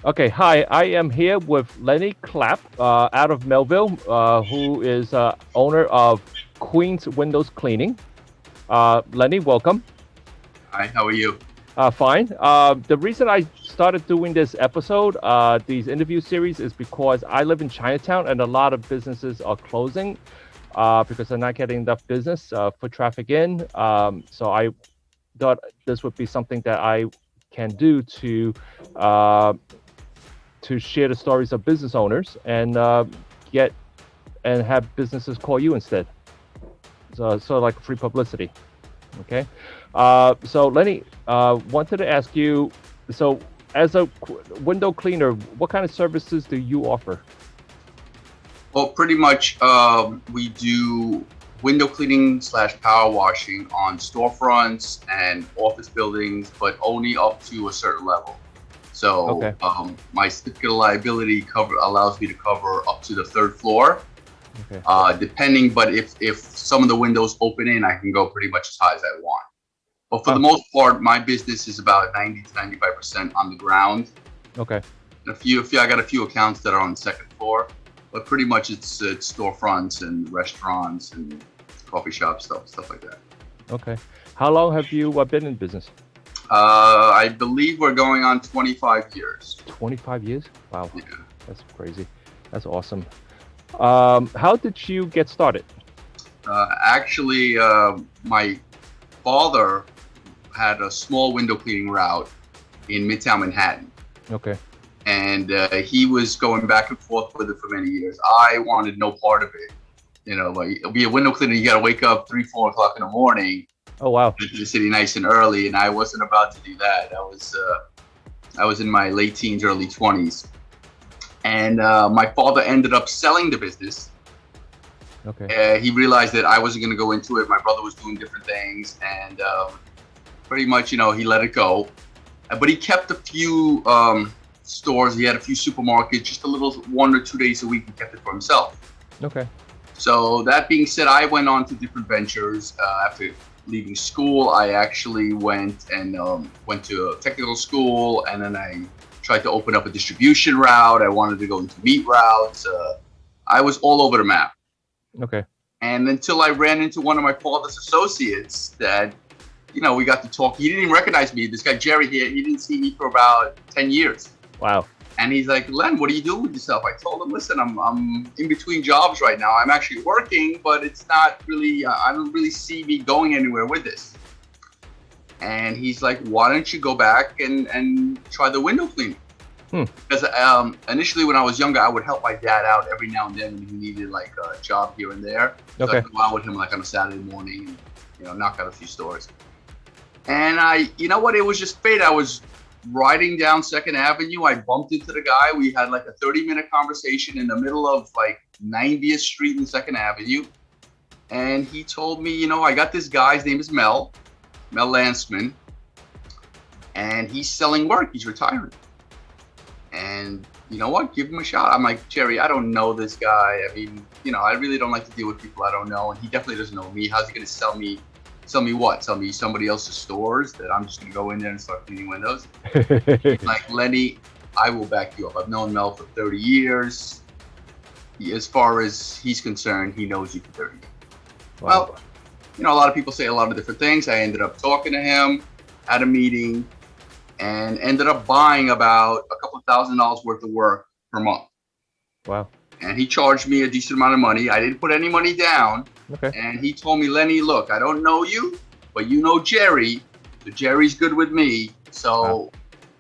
Okay, hi. I am here with Lenny Chlap out of Melville, who is owner of Queen's Windows Cleaning. Lenny, welcome. Hi, how are you? Fine. The reason I started doing this episode, these interview series, is because I live in Chinatown and a lot of businesses are closing because they're not getting enough business, foot traffic in. So I thought this would be something that I can do uh, to share the stories of business owners and get and have businesses call you instead. So sort of like free publicity. Okay. So Lenny, wanted to ask you. So as a window cleaner, what kind of services do you offer? Well, pretty much we do window cleaning slash power washing on storefronts and office buildings, but only up to a certain level. So Okay. my certificate of liability cover allows me to cover up to the third floor, Okay. depending. But if some of the windows open in, I can go pretty much as high as I want. But for the Oh. most part, my business is about 90 to 95% on the ground. Okay. I got a few accounts that are on the second floor, but pretty much it's storefronts and restaurants and coffee shops, stuff like that. Okay. How long have you been in business? I believe we're going on 25 years. 25 years. Wow, Yeah. that's crazy. That's awesome. How did you get started? Actually, my father had a small window cleaning route in Midtown Manhattan, Okay. and he was going back and forth with it for many years. I wanted no part of it. You know, like be a window cleaner, you got to wake up 3, 4 o'clock in the morning Oh wow. to the city nice and early, and I wasn't about to do that. I was in my late teens, early 20s, and my father ended up selling the business. Okay. He realized that I wasn't going to go into it. My brother was doing different things, and pretty much, he let it go. But he kept a few stores. He had a few supermarkets, just a little 1 or 2 days a week. He kept it for himself. Okay. So that being said, I went on to different ventures after leaving school. I actually went to a technical school, and then I tried to open up a distribution route. I wanted to go into meat routes. I was all over the map. Okay. And until I ran into one of my father's associates that, we got to talk. He didn't even recognize me. This guy, Jerry, he didn't see me for about 10 years. Wow. And he's like, Len, what are you doing with yourself? I told him, listen, I'm in between jobs right now. I'm actually working, but it's not really, I don't really see me going anywhere with this. And he's like, why don't you go back and try the window cleaning? Because initially when I was younger, I would help my dad out every now and then when he needed like a job here and there. So Okay. I'd go out with him like on a Saturday morning and, knock out a few stores. And you know what? It was just fate. I was riding down Second Avenue. I bumped into the guy. We had like a 30-minute conversation in the middle of like 90th Street and Second Avenue. And he told me, I got this guy. His name is Mel Lansman. And he's selling work. He's retiring. And you know what? Give him a shot. I'm like, Jerry, I don't know this guy. I mean, I really don't like to deal with people I don't know. And he definitely doesn't know me. How's he going to sell me? Sell me what? Sell me somebody else's stores that I'm just going to go in there and start cleaning windows? Like, Lenny, I will back you up. I've known Mel for 30 years. As far as he's concerned, he knows you for 30 years. Wow. Well, a lot of people say a lot of different things. I ended up talking to him, had a meeting, and ended up buying about a couple of $1,000s worth of work per month. Wow. And he charged me a decent amount of money. I didn't put any money down. Okay. And he told me, Lenny, look, I don't know you, but you know Jerry. So Jerry's good with me. So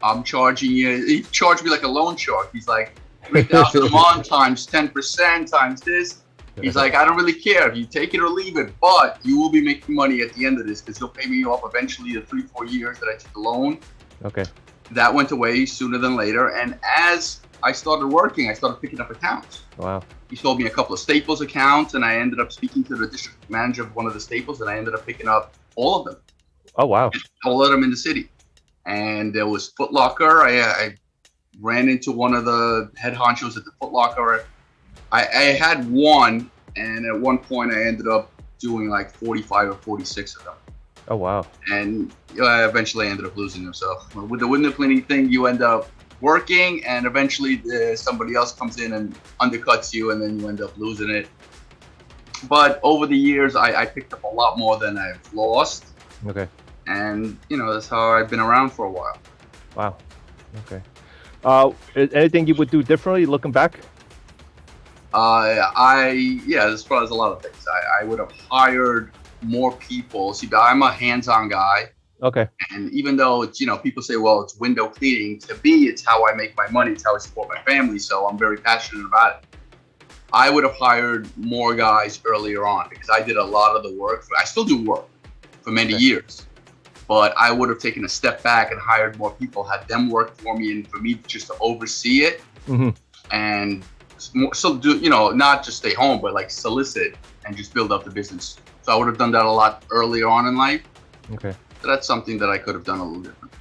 I'm charging you. He charged me like a loan shark. He's like, 3,000 a month times 10% times this. He's like, I don't really care if you take it or leave it, but you will be making money at the end of this because you'll pay me off eventually the 3-4 years that I took the loan. Okay. That went away sooner than later. And as I started working, I started picking up accounts. Wow. He sold me a couple of Staples accounts, and I ended up speaking to the district manager of one of the Staples, and I ended up picking up all of them. Oh wow. All of them in the city. And there was Foot Locker. I ran into one of the head honchos at the Foot Locker. I had one, and at one point I ended up doing like 45 or 46 of them. Oh wow. And I eventually ended up losing them. So with the window cleaning thing, you end up working, and eventually somebody else comes in and undercuts you, and then you end up losing it. But over the years, I picked up a lot more than I've lost. Okay. And, that's how I've been around for a while. Wow. Okay. Anything you would do differently looking back? As far as a lot of things, I would have hired more people. See, I'm a hands-on guy. Okay. And even though it's, people say, well, it's window cleaning, to me, it's how I make my money. It's how I support my family. So I'm very passionate about it. I would have hired more guys earlier on because I did a lot of the work. I still do work for many years, but I would have taken a step back and hired more people, had them work for me, and for me just to oversee it. Mm-hmm. And so do, not just stay home, but like solicit and just build up the business. So I would have done that a lot earlier on in life. Okay. So that's something that I could have done a little different.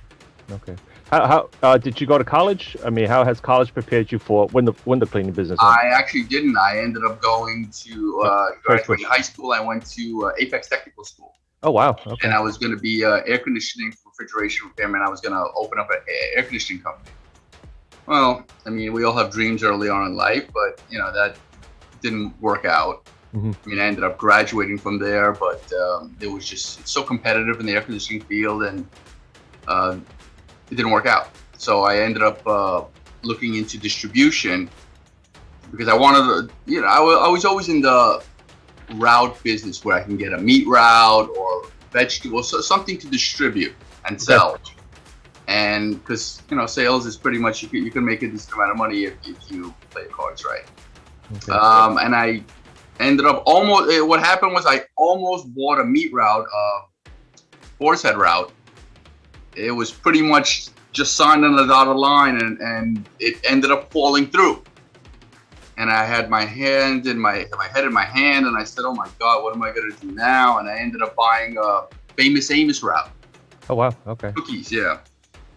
Okay. How did you go to college? I mean, how has college prepared you for window cleaning business? I actually didn't. I ended up going to graduating high school. I went to Apex Technical School. Oh wow! Okay. And I was going to be air conditioning, refrigeration repairman. I was going to open up an air conditioning company. Well, I mean, we all have dreams early on in life, but that didn't work out. Mm-hmm. I mean, I ended up graduating from there, but it was just it's so competitive in the air conditioning field, and it didn't work out. So I ended up looking into distribution because I wanted to, I was always in the route business where I can get a meat route or vegetables, so something to distribute and sell. Okay. And because sales is pretty much you can make a decent amount of money if you play your cards right. Okay. And I ended up what happened was I almost bought a meat route, horse head route. It was pretty much just signed on the dotted line, and it ended up falling through. And I had my head in my hand, and I said, "Oh my God, what am I going to do now?" And I ended up buying a Famous Amos route. Oh wow! Okay. Cookies, yeah.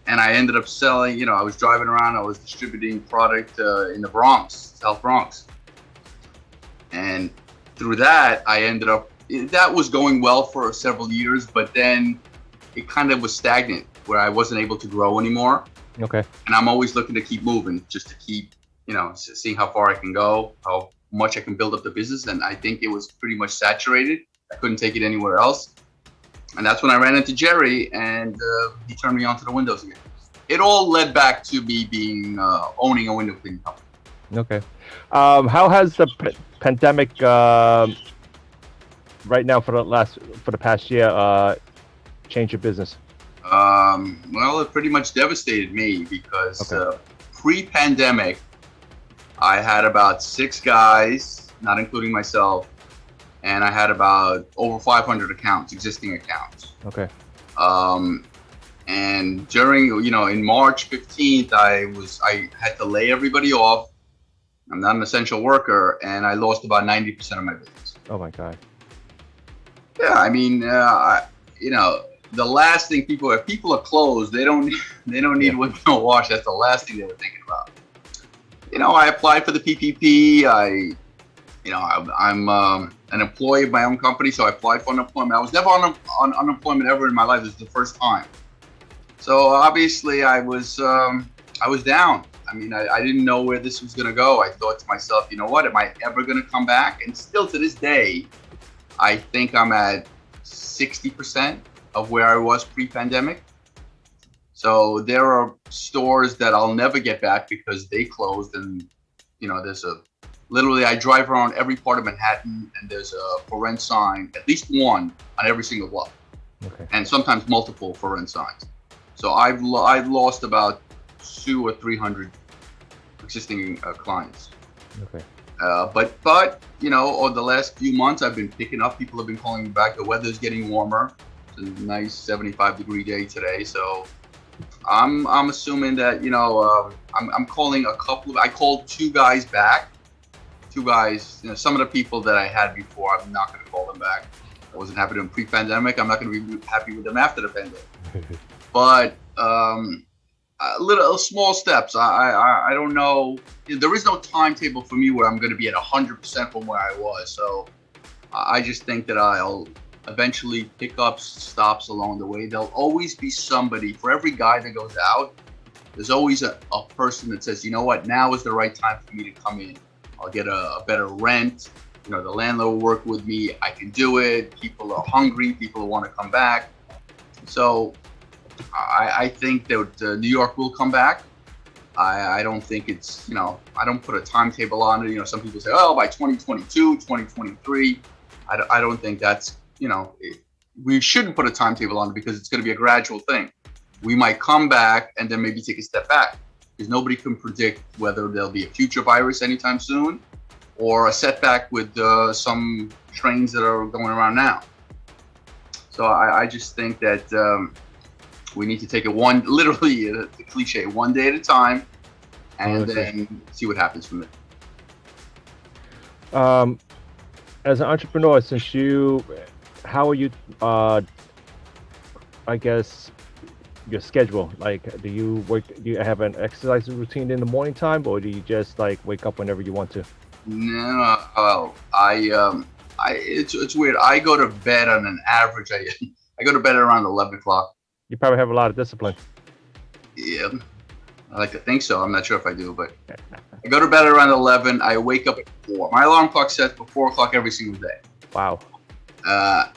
And I ended up selling. I was driving around. I was distributing product in the Bronx, South Bronx. And through that, I ended up. That was going well for several years, but then it kind of was stagnant where I wasn't able to grow anymore. Okay. And I'm always looking to keep moving, just to keep, seeing how far I can go, how much I can build up the business. And I think it was pretty much saturated. I couldn't take it anywhere else. And that's when I ran into Jerry, and he turned me on to the windows again. It all led back to me being owning a window cleaning company. Okay. How has the pandemic right now for the past year changed your business? Well, it pretty much devastated me because pre-pandemic, I had about 6 guys, not including myself, and I had about over 500 accounts, existing accounts. Okay. And during, in March 15th, I had to lay everybody off. I'm not an essential worker, and I lost about 90% of my business. Oh my God. Yeah, I mean, the last thing if people are closed, they don't need window wash. That's the last thing they were thinking about. I applied for the PPP. I'm an employee of my own company, so I applied for unemployment. I was never on unemployment ever in my life. This is the first time. So obviously I was down. I mean, I didn't know where this was going to go. I thought to myself, you know what, am I ever going to come back? And still to this day, I think I'm at 60% of where I was pre-pandemic. So there are stores that I'll never get back because they closed, and literally I drive around every part of Manhattan, and there's a for rent sign, at least one on every single block. Okay. And sometimes multiple for rent signs. So I've lost about 200 or 300 existing clients. Okay. But over the last few months, I've been picking up. People have been calling me back. The weather's getting warmer. It's a nice 75-degree day today. So I'm assuming that I'm calling I called 2 guys back. 2 guys. Some of the people that I had before, I'm not going to call them back. I wasn't happy with them pre-pandemic. I'm not going to be happy with them after the pandemic. But little small steps. I don't know. There is no timetable for me where I'm going to be at 100% from where I was. So I just think that I'll eventually pick up stops along the way. There'll always be somebody for every guy that goes out. There's always a person that says, you know what, now is the right time for me to come in. I'll get a better rent. You know, the landlord will work with me. I can do it. People are hungry. People want to come back. So I think that New York will come back. I don't think it's, you know, I don't put a timetable on it. You know, some people say, oh, by 2022, 2023. I don't think that's, you know, we shouldn't put a timetable on it because it's going to be a gradual thing. We might come back and then maybe take a step back because nobody can predict whether there'll be a future virus anytime soon or a setback with some trains that are going around now. So I just think that we need to take it literally the cliche, one day at a time, and then see what happens from it. As an entrepreneur, how are you, I guess, your schedule? Like, do you have an exercise routine in the morning time, or do you just like wake up whenever you want to? No, it's weird. I go to bed on an average. I go to bed around 11 o'clock. You probably have a lot of discipline. Yeah, I like to think so. I'm not sure if I do, but I go to bed around 11. I wake up at 4. My alarm clock sets for 4 o'clock every single day. Wow.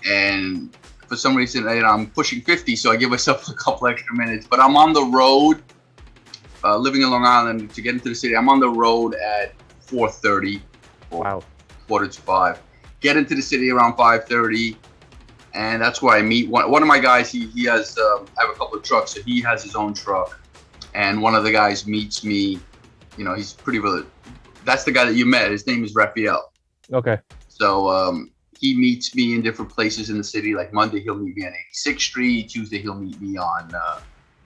And for some reason, you know, I'm pushing 50, so I give myself a couple extra minutes. But I'm on the road, living in Long Island. To get into the city, I'm on the road at 4:30 or wow. 4:45. Get into the city around 5:30, and that's where I meet one of my guys. He has I have a couple of trucks, so he has his own truck, and one of the guys meets me. You know, he's pretty really. That's the guy that you met. His name is Raphael. Okay. So he meets me in different places in the city. Like Monday, he'll meet me on 86th Street. Tuesday, he'll meet me on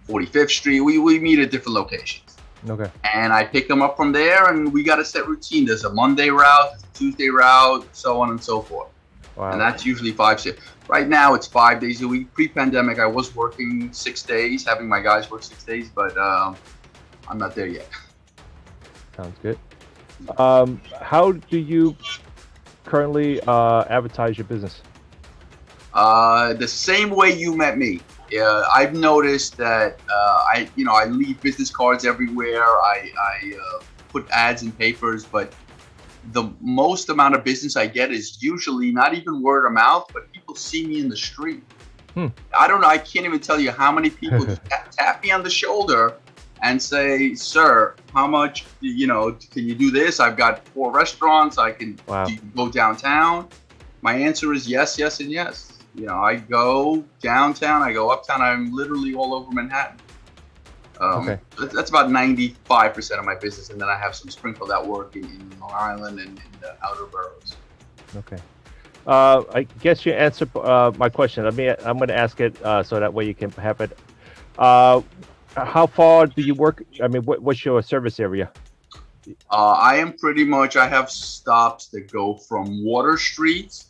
45th Street. We meet at different locations. Okay. And I pick them up from there, and we got a set routine. There's a Monday route, there's a Tuesday route, so on and so forth. Wow. And that's usually 5 shifts. Right now, it's 5 days a week. Pre-pandemic, I was working 6 days, having my guys work 6 days, but I'm not there yet. Sounds good. How do you currently advertise your business? The same way you met me. I've noticed that I leave business cards everywhere. I put ads in papers, but the most amount of business I get is usually not even word of mouth, but people see me in the street. I don't know. I can't even tell you how many people tap me on the shoulder and say, "Sir, how much? You know, can you do this? I've got 4 restaurants. I can do you go downtown." My answer is yes, yes, and yes. You know, I go downtown, I go uptown. I'm literally all over Manhattan. Okay. That's about 95% of my business, and then I have some sprinkled out work in Long Island and in the outer boroughs. Okay. I guess you answered my question. I'm going to ask it so that way you can have it. How far do you work? I mean, what's your service area? I have stops that go from Water Street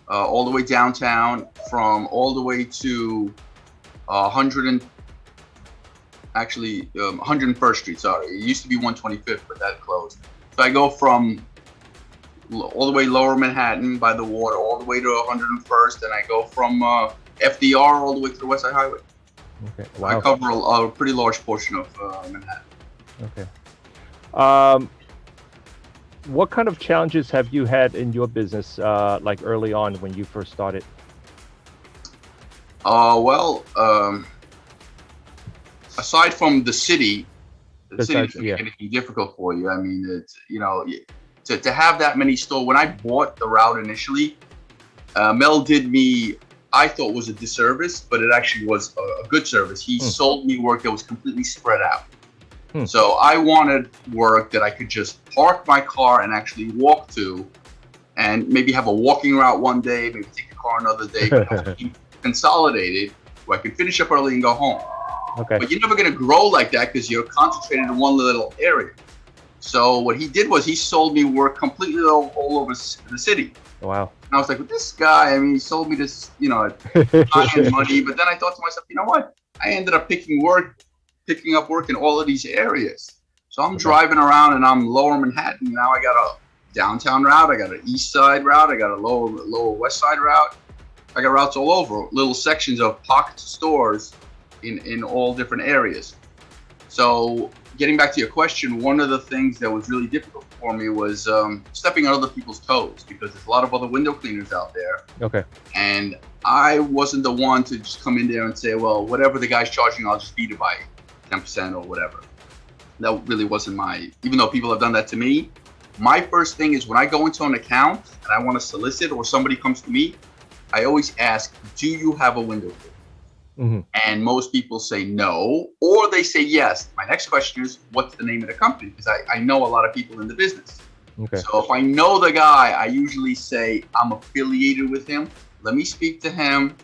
all the way downtown, from all the way to 101st Street. Sorry, it used to be 125th, but that closed. So I go from all the way lower Manhattan by the water, all the way to 101st, and I go from FDR all the way to the West Side Highway. Okay. Wow. I cover a pretty large portion of Manhattan. Okay. What kind of challenges have you had in your business, like early on when you first started? Aside from the city is anything difficult for you. I mean, it's, you know, to have that many stores. When I bought the route initially, Mel did me, I thought was a disservice, but it actually was a good service. He sold me work that was completely spread out. So I wanted work that I could just park my car and actually walk to, and maybe have a walking route one day, maybe take a car another day, but consolidated where I could finish up early and go home. Okay. But you're never going to grow like that because you're concentrated in one little area. So what he did was he sold me work completely all over the city. Wow. And I was like, well, this guy, I mean, he sold me this, you know, high-end money. But then I thought to myself, you know what? I ended up picking up work in all of these areas. So I'm driving around and I'm lower Manhattan. Now I got a downtown route. I got an east side route. I got a lower west side route. I got routes all over, little sections of pockets of stores in all different areas. So getting back to your question, one of the things that was really difficult for me was stepping on other people's toes, because there's a lot of other window cleaners out there. Okay. And I wasn't the one to just come in there and say, well, whatever the guy's charging, I'll just beat it by 10% or whatever. That really wasn't even though people have done that to me, my first thing is when I go into an account and I want to solicit or somebody comes to me, I always ask, do you have a window cleaner? Mm-hmm. And most people say no, or they say yes. My next question is, what's the name of the company? Because I know a lot of people in the business. Okay. So if I know the guy, I usually say I'm affiliated with him. Let me speak to him,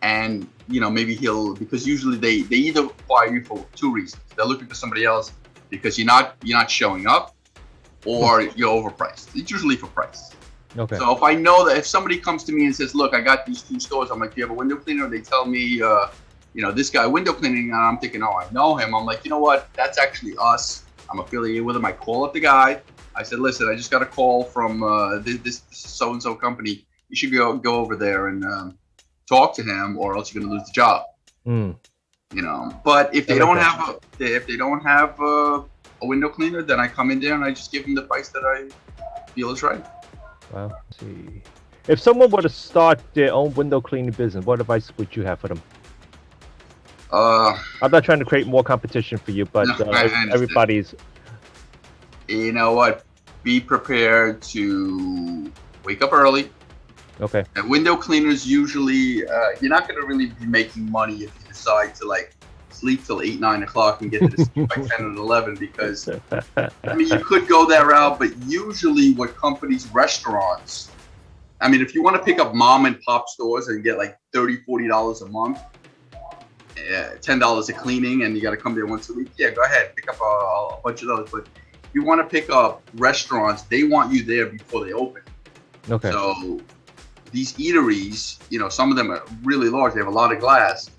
and maybe because usually they either fire you for two reasons. They're looking for somebody else because you're not showing up, or you're overpriced. It's usually for price. Okay. So if I know that if somebody comes to me and says, look, I got these two stores, I'm like, do you have a window cleaner? They tell me, this guy window cleaning, and I'm thinking, oh, I know him. I'm like, you know what? That's actually us. I'm affiliated with him. I call up the guy. I said, listen, I just got a call from this so-and-so company. You should go over there and talk to him, or else you're going to lose the job. Mm. But if they don't have a window cleaner, then I come in there and I just give them the price that I feel is right. Well, let's see. If someone were to start their own window cleaning business, what advice would you have for them? I'm not trying to create more competition for you, but everybody's. You know what? Be prepared to wake up early. Okay. And window cleaners usually, you're not going to really be making money if you decide to sleep till 8, 9 o'clock and get to the sleep by 10 and 11, because you could go that route, but usually restaurants, if you want to pick up mom and pop stores and get $30, $40 a month, $10 a cleaning, and you got to come there once a week, yeah, go ahead, pick up a bunch of those. But if you want to pick up restaurants, they want you there before they open. Okay. So these eateries, some of them are really large, they have a lot of glass.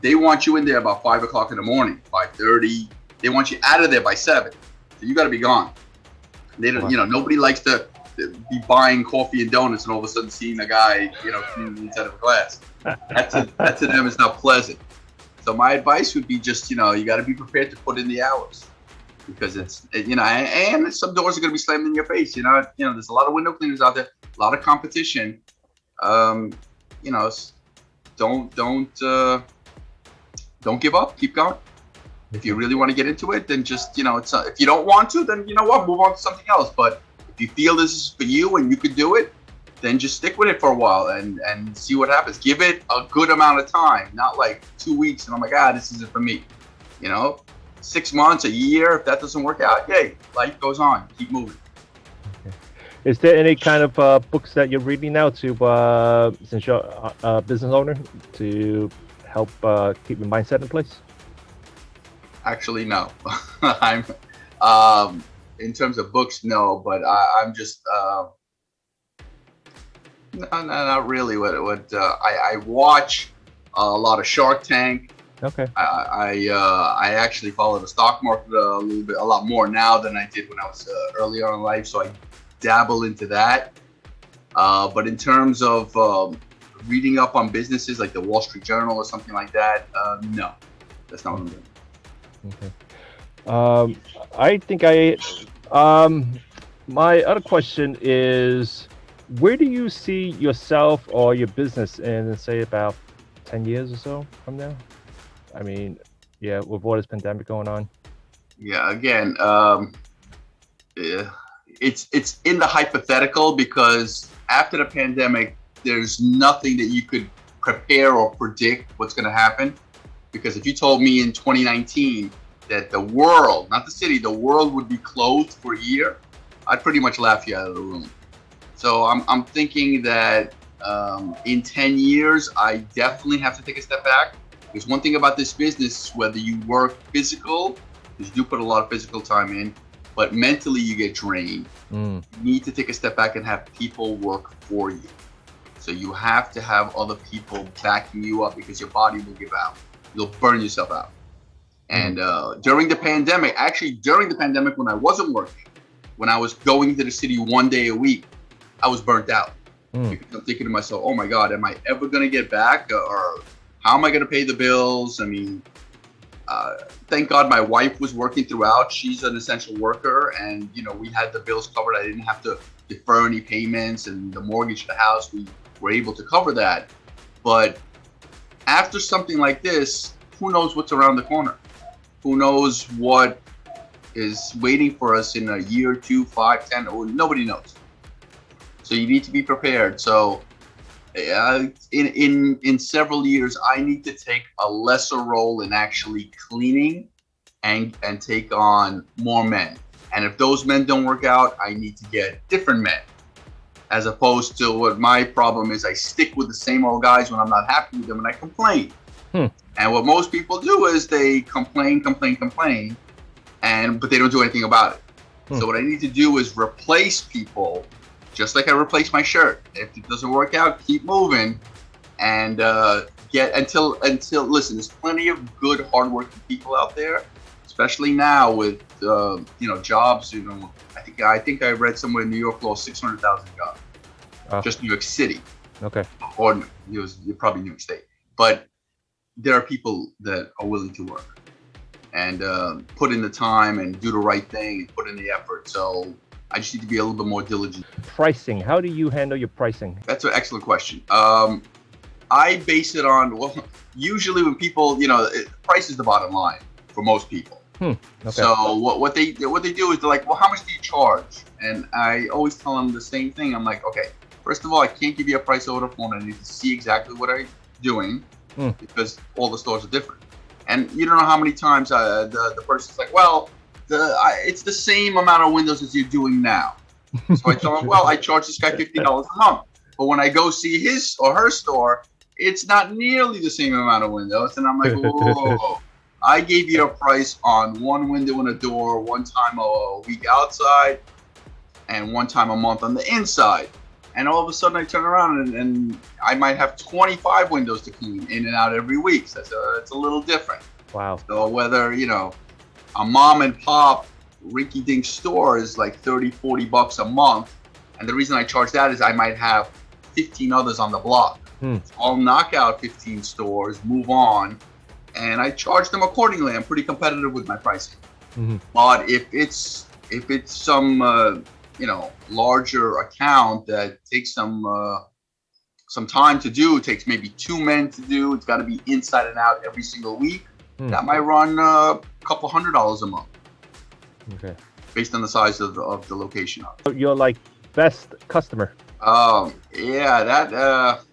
They want you in there about 5 o'clock in the morning, 5:30. They want you out of there by 7. So you got to be gone. They don't, nobody likes to be buying coffee and donuts and all of a sudden seeing a guy, cleaning inside of a glass. That to them is not pleasant. So my advice would be just, you got to be prepared to put in the hours, because it's, and some doors are going to be slammed in your face. There's a lot of window cleaners out there, a lot of competition. Don't give up. Keep going. If you really want to get into it, then just, if you don't want to, then move on to something else. But if you feel this is for you and you could do it, then just stick with it for a while and see what happens. Give it a good amount of time, not 2 weeks and oh my God, this isn't for me. 6 months, a year. If that doesn't work out, yay, life goes on. Keep moving. Okay. Is there any kind of books that you're reading now since you're a business owner, to help keep your mindset in place? Actually, no. I'm in terms of books, no, but I'm just no, not really. I watch a lot of Shark Tank. Okay. I actually follow the stock market a lot more now than I did when I was earlier in life, so I dabble into that. But in terms of reading up on businesses like the Wall Street Journal or something like that, no, that's not what I'm doing. Okay. I think my other question is, where do you see yourself or your business in, say, about 10 years or so from now? With all this pandemic going on. Yeah, again, it's in the hypothetical, because after the pandemic, there's nothing that you could prepare or predict what's going to happen. Because if you told me in 2019 that the world, not the city, the world would be closed for a year, I'd pretty much laugh you out of the room. So I'm thinking that in 10 years, I definitely have to take a step back. Because one thing about this business, whether you work physical, because you do put a lot of physical time in, but mentally you get drained. You need to take a step back and have people work for you. So you have to have other people backing you up, because your body will give out. You'll burn yourself out. And during the pandemic when I wasn't working, when I was going to the city 1 day a week, I was burnt out. Because I'm thinking to myself, oh my God, am I ever going to get back? Or how am I going to pay the bills? Thank God my wife was working throughout. She's an essential worker, and we had the bills covered. I didn't have to defer any payments, and the mortgage of the house, we were able to cover that. But after something like this, who knows what's around the corner? Who knows what is waiting for us in a year, 2, 5, 10? Or nobody knows. So you need to be prepared. So in several years, I need to take a lesser role in actually cleaning and take on more men. And if those men don't work out, I need to get different men, as opposed to what my problem is. I stick with the same old guys when I'm not happy with them, and I complain. And what most people do is they complain, but they don't do anything about it. So what I need to do is replace people, just like I replace my shirt. If it doesn't work out, keep moving, and get until listen. There's plenty of good, hardworking people out there, especially now with jobs. I think I read somewhere in New York lost 600,000 jobs, just New York City. Okay. Or you're probably New York State, but there are people that are willing to work and put in the time and do the right thing and put in the effort. So I just need to be a little bit more diligent. Pricing. How do you handle your pricing? That's an excellent question. I base it on, usually when people, price is the bottom line for most people. Okay. So what they do is they're like, well, how much do you charge? And I always tell them the same thing. I'm like, okay, first of all, I can't give you a price over the phone. I need to see exactly what I'm doing because all the stores are different. And you don't know how many times the person's like, well, it's the same amount of windows as you're doing now. So I tell them, well, I charge this guy $50 a month. But when I go see his or her store, it's not nearly the same amount of windows. And I'm like, whoa. I gave you a price on one window and a door, one time a week outside, and one time a month on the inside. And all of a sudden I turn around and I might have 25 windows to clean in and out every week. So it's a little different. Wow. So whether, a mom and pop rinky-dink store is like $30-$40 a month. And the reason I charge that is I might have 15 others on the block. I'll knock out 15 stores, move on, and I charge them accordingly. I'm pretty competitive with my pricing. But if it's some larger account that takes some time to do, it takes maybe 2 men to do, it's got to be inside and out every single week, that might run a couple $100 a month. Okay. Based on the size of the location of it. So you're like best customer. Yeah, that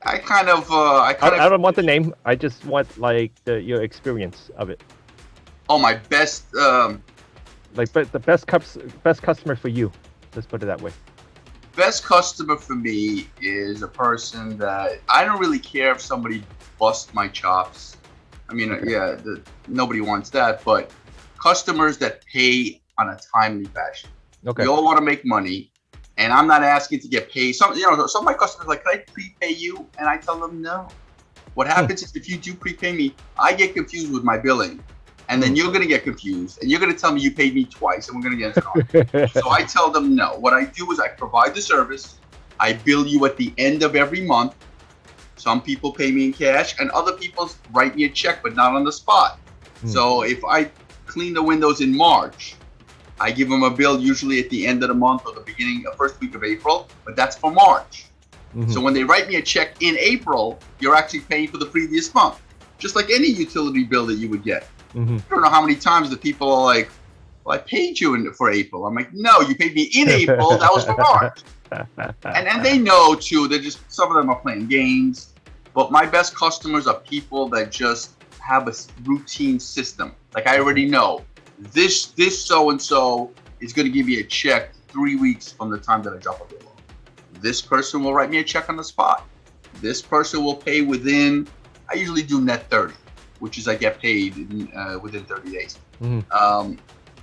I don't want the name. I just want like your experience of it. Oh, my best the best customer for you. Let's put it that way. Best customer for me is a person that I don't really care if somebody busts my chops. I mean, nobody wants that, but customers that pay on a timely fashion. Okay. We all want to make money, and I'm not asking to get paid. Some of my customers are like, can I prepay you? And I tell them no. What happens is if you do prepay me, I get confused with my billing. And then you're going to get confused, and you're going to tell me you paid me twice, and we're going to get into So I tell them no. What I do is I provide the service. I bill you at the end of every month. Some people pay me in cash, and other people write me a check, but not on the spot. So if I clean the windows in March, I give them a bill usually at the end of the month or the first week of April, but that's for March. So when they write me a check in April, you're actually paying for the previous month, just like any utility bill that you would get. I don't know how many times the people are like, well, I paid you for April. I'm like, no, you paid me in April. That was for March. And they know too. Some of them are playing games. But my best customers are people that just have a routine system. Like I already know this so-and-so is going to give me a check 3 weeks from the time that I drop a bill off. This person will write me a check on the spot. This person will pay within, I usually do net 30. Which is I get paid within 30 days.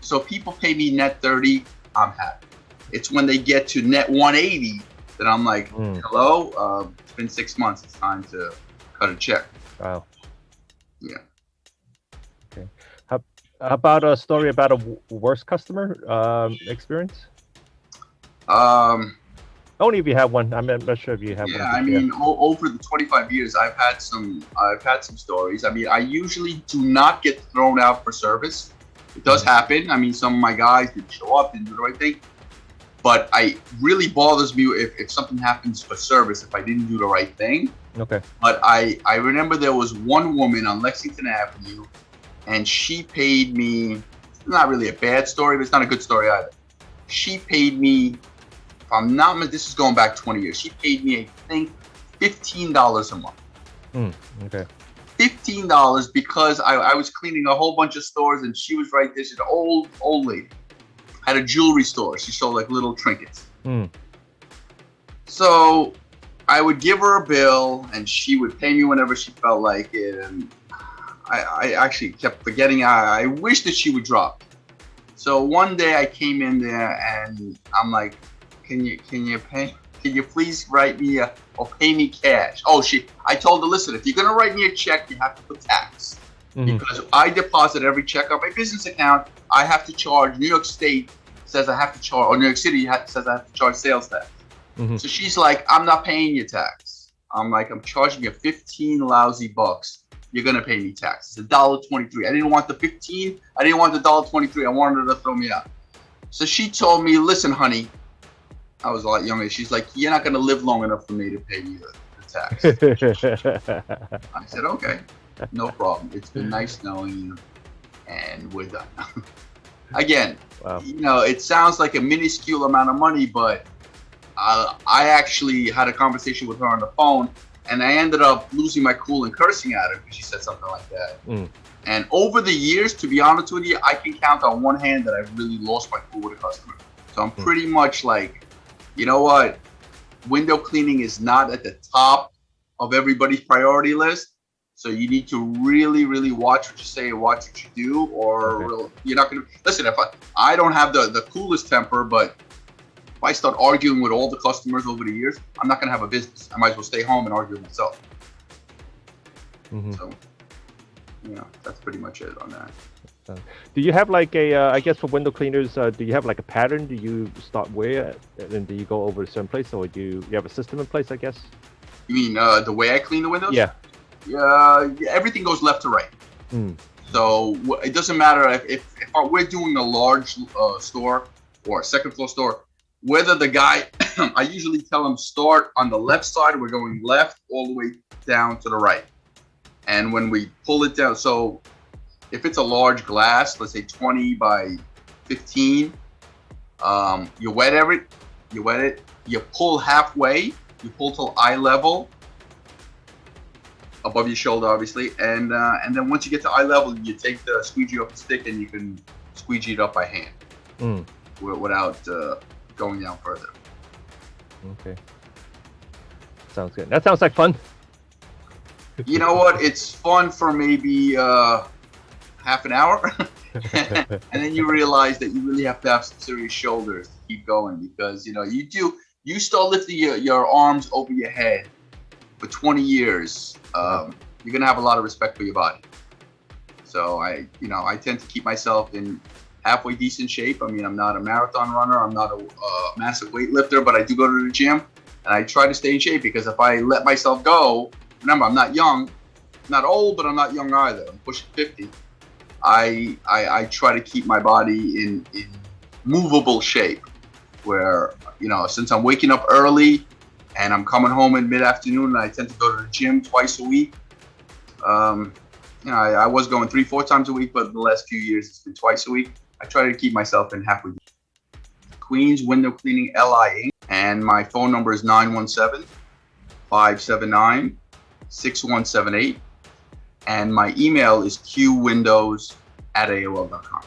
So people pay me net 30, I'm happy. It's when they get to net 180 that I'm like, hello, it's been 6 months, it's time to cut a check. Wow. Yeah. Okay. How about a story about a worst customer experience? Only if you have one. I'm not sure if you have Yeah, one. I mean, over the 25 years, I've had some stories. I mean, I usually do not get thrown out for service. It does happen. I mean, some of my guys didn't show up, didn't do the right thing. But it really bothers me if something happens for service if I didn't do the right thing. Okay. But I remember there was one woman on Lexington Avenue, and she paid me. Not really a bad story, but it's not a good story either. She paid me. If I'm not, this is going back 20 years. She paid me, I think, $15 a month. Okay. $15 because I was cleaning a whole bunch of stores, and she was right there. She's an old lady. Had a jewelry store. She sold like little trinkets. So I would give her a bill, and she would pay me whenever she felt like it. And I actually kept forgetting. I wish that she would drop. So one day I came in there, and I'm like, Can you please write me or pay me cash? Oh, I told her, listen, if you're gonna write me a check, you have to put tax. Because I deposit every check on my business account. I have to charge. New York State says I have to charge, or New York City says I have to charge sales tax. So she's like, I'm not paying you tax. I'm like, I'm charging you 15 lousy bucks. You're gonna pay me tax. It's $1.23. I didn't want the 15. I didn't want the $1.23. I wanted her to throw me out. So she told me, listen, honey. I was a lot younger. She's like, you're not going to live long enough for me to pay you the tax. I said, okay, no problem. It's been nice knowing you, and we're done. Again, Wow. It sounds like a minuscule amount of money, but I actually had a conversation with her on the phone, and I ended up losing my cool and cursing at her because she said something like that. And over the years, to be honest with you, I can count on one hand that I've really lost my cool with a customer. So I'm pretty much like, you know what? Window cleaning is not at the top of everybody's priority list. So you need to really, really watch what you say and watch what you do, or you're not going to listen. If I don't have the coolest temper, but if I start arguing with all the customers over the years, I'm not going to have a business. I might as well stay home and argue with myself. So, that's pretty much it on that. Do you have like I guess for window cleaners, do you have like a pattern? Do you start where, and then do you go over a certain place, or do you have a system in place, I guess? You mean the way I clean the windows? Yeah. Everything goes left to right. So it doesn't matter if we're doing a large store or a second floor store, whether the guy, I usually tell him start on the left side, we're going left all the way down to the right. And when we pull it down, so if it's a large glass, let's say 20 by 15, you wet it, you pull halfway, you pull till eye level, above your shoulder, obviously, and then once you get to eye level, you take the squeegee off the stick and you can squeegee it up by hand without going down further. Okay. Sounds good. That sounds like fun. You know what? It's fun for maybe half an hour, and then you realize that you really have to have some serious shoulders to keep going, because you start lifting your arms over your head for 20 years. You're gonna have a lot of respect for your body. So I tend to keep myself in halfway decent shape. I mean, I'm not a marathon runner, I'm not a massive weightlifter, but I do go to the gym, and I try to stay in shape, because if I let myself go, remember, I'm not young, not old, but I'm not young either. I'm pushing 50. I try to keep my body in movable shape, where since I'm waking up early and I'm coming home in mid-afternoon, and I tend to go to the gym twice a week. I was going 3-4 times a week, but the last few years it's been twice a week. I try to keep myself in halfway. Queens Window Cleaning LI Inc. And my phone number is 917-579-6178. And my email is qwindows@aol.com.